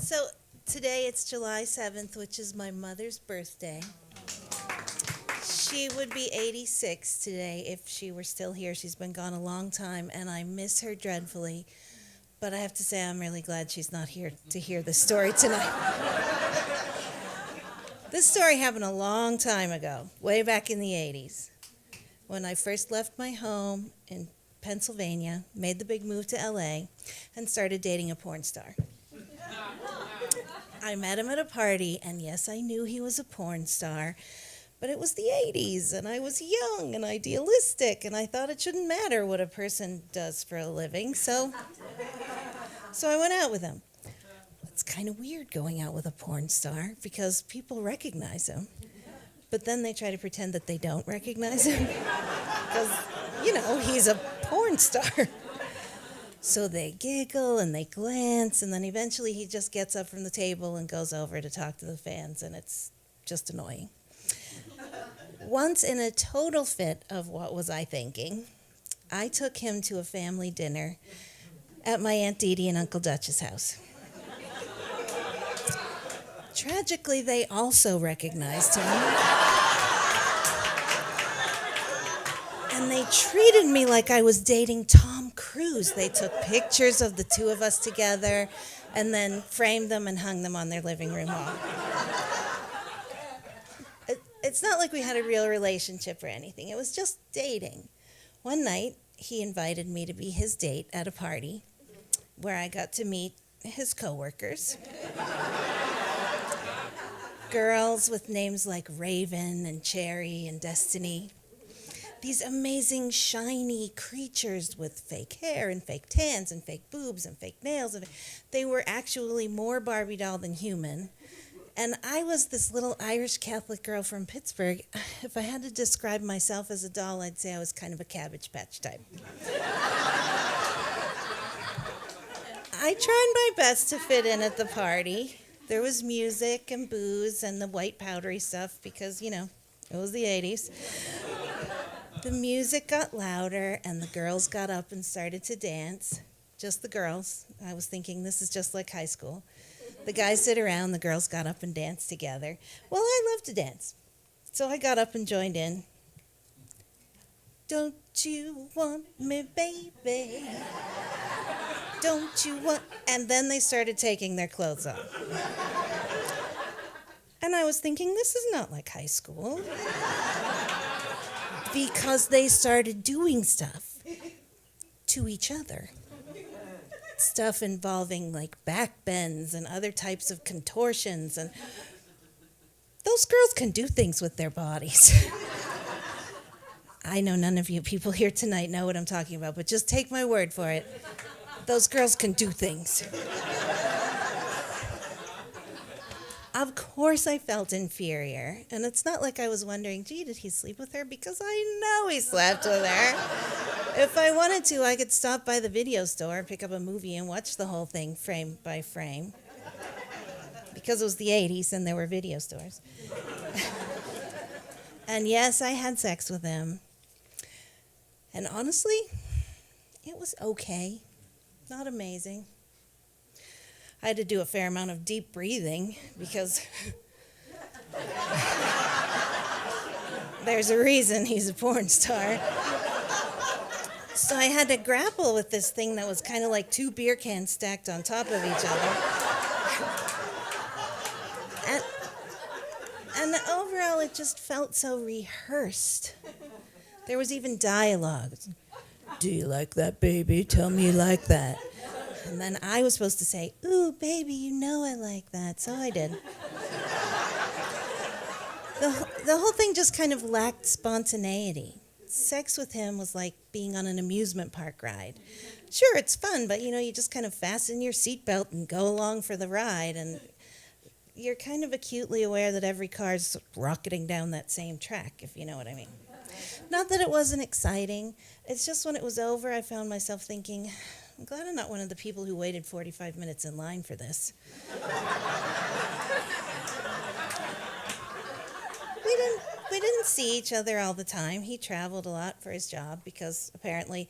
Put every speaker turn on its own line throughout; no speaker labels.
So today it's July 7th, which is my mother's birthday. She would be 86 today if she were still here. She's been gone a long time, and I miss her dreadfully. But I have to say, I'm really glad she's not here to hear this story tonight. This story happened a long time ago, way back in the 80s, when I first left my home in Pennsylvania, made the big move to LA, and started dating a porn star. I met him at a party, and yes, I knew he was a porn star, but it was the 80s, and I was young and idealistic, and I thought it shouldn't matter what a person does for a living, so I went out with him. It's kind of weird going out with a porn star because people recognize him, but then they try to pretend that they don't recognize him because, he's a porn star. So they giggle and they glance, and then eventually he just gets up from the table and goes over to talk to the fans, and it's just annoying. Once, in a total fit of what was I thinking, I took him to a family dinner at my Aunt Dee Dee and Uncle Dutch's house. Tragically, they also recognized him. And they treated me like I was dating Tom Cruise. They took pictures of the two of us together and then framed them and hung them on their living room wall. It's not like we had a real relationship or anything. It was just dating. One night, he invited me to be his date at a party where I got to meet his coworkers. Girls with names like Raven and Cherry and Destiny. These amazing, shiny creatures with fake hair and fake tans and fake boobs and fake nails. They were actually more Barbie doll than human. And I was this little Irish Catholic girl from Pittsburgh. If I had to describe myself as a doll, I'd say I was kind of a Cabbage Patch type. I tried my best to fit in at the party. There was music and booze and the white powdery stuff because, it was the 80s. The music got louder, and the girls got up and started to dance. Just the girls. I was thinking, this is just like high school. The guys sit around, the girls got up and danced together. Well, I love to dance. So I got up and joined in. Don't you want me, baby? Don't you want... And then they started taking their clothes off. And I was thinking, this is not like high school. Because they started doing stuff to each other. Stuff involving like back bends and other types of contortions. And those girls can do things with their bodies. I know none of you people here tonight know what I'm talking about, but just take my word for it. Those girls can do things. Of course I felt inferior, and it's not like I was wondering, gee, did he sleep with her? Because I know he slept with her. If I wanted to, I could stop by the video store, pick up a movie, and watch the whole thing frame by frame. Because it was the 80s and there were video stores. And yes, I had sex with him. And honestly, it was okay. Not amazing. I had to do a fair amount of deep breathing because there's a reason he's a porn star. So I had to grapple with this thing that was kind of like two beer cans stacked on top of each other. And overall, it just felt so rehearsed. There was even dialogue. Do you like that, baby? Tell me you like that. And then I was supposed to say, ooh, baby, I like that. So I did. The whole thing just kind of lacked spontaneity. Sex with him was like being on an amusement park ride. Sure, it's fun, but, you just kind of fasten your seatbelt and go along for the ride. And you're kind of acutely aware that every car's rocketing down that same track, if you know what I mean. Not that it wasn't exciting. It's just when it was over, I found myself thinking, I'm glad I'm not one of the people who waited 45 minutes in line for this. We didn't see each other all the time. He traveled a lot for his job because apparently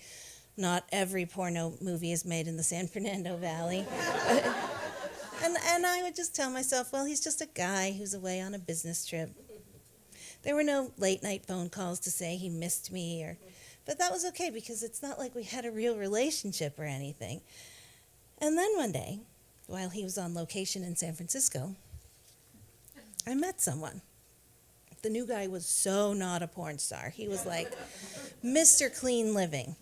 not every porno movie is made in the San Fernando Valley. And I would just tell myself, well, he's just a guy who's away on a business trip. There were no late night phone calls to say he missed me, but that was okay because it's not like we had a real relationship or anything. And then one day, while he was on location in San Francisco, I met someone. The new guy was so not a porn star. He was like Mr. Clean Living.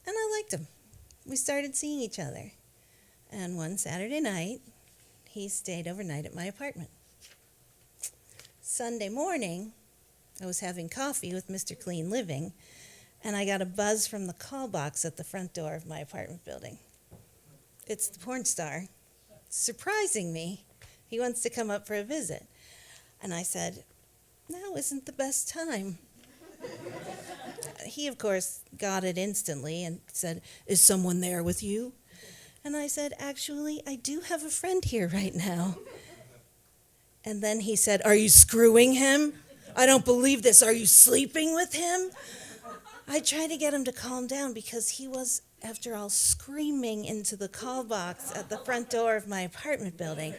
And I liked him. We started seeing each other. And one Saturday night, he stayed overnight at my apartment. Sunday morning, I was having coffee with Mr. Clean Living, and I got a buzz from the call box at the front door of my apartment building. It's the porn star, surprising me. He wants to come up for a visit. And I said, now isn't the best time. He, of course, got it instantly and said, is someone there with you? And I said, actually, I do have a friend here right now. And then he said, are you screwing him? I don't believe this. Are you sleeping with him? I tried to get him to calm down because he was, after all, screaming into the call box at the front door of my apartment building.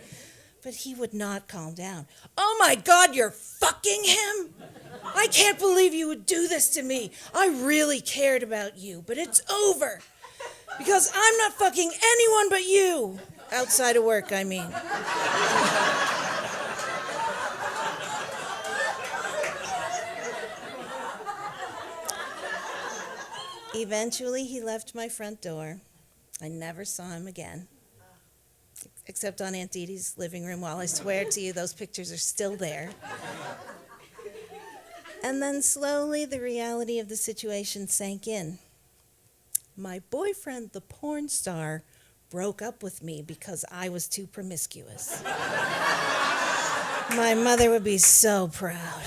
But he would not calm down. Oh my God, you're fucking him? I can't believe you would do this to me. I really cared about you, but it's over. Because I'm not fucking anyone but you. Outside of work, I mean. Eventually, he left my front door. I never saw him again, except on Aunt Dee Dee's living room wall. I swear to you, those pictures are still there. And then slowly, the reality of the situation sank in. My boyfriend, the porn star, broke up with me because I was too promiscuous. My mother would be so proud.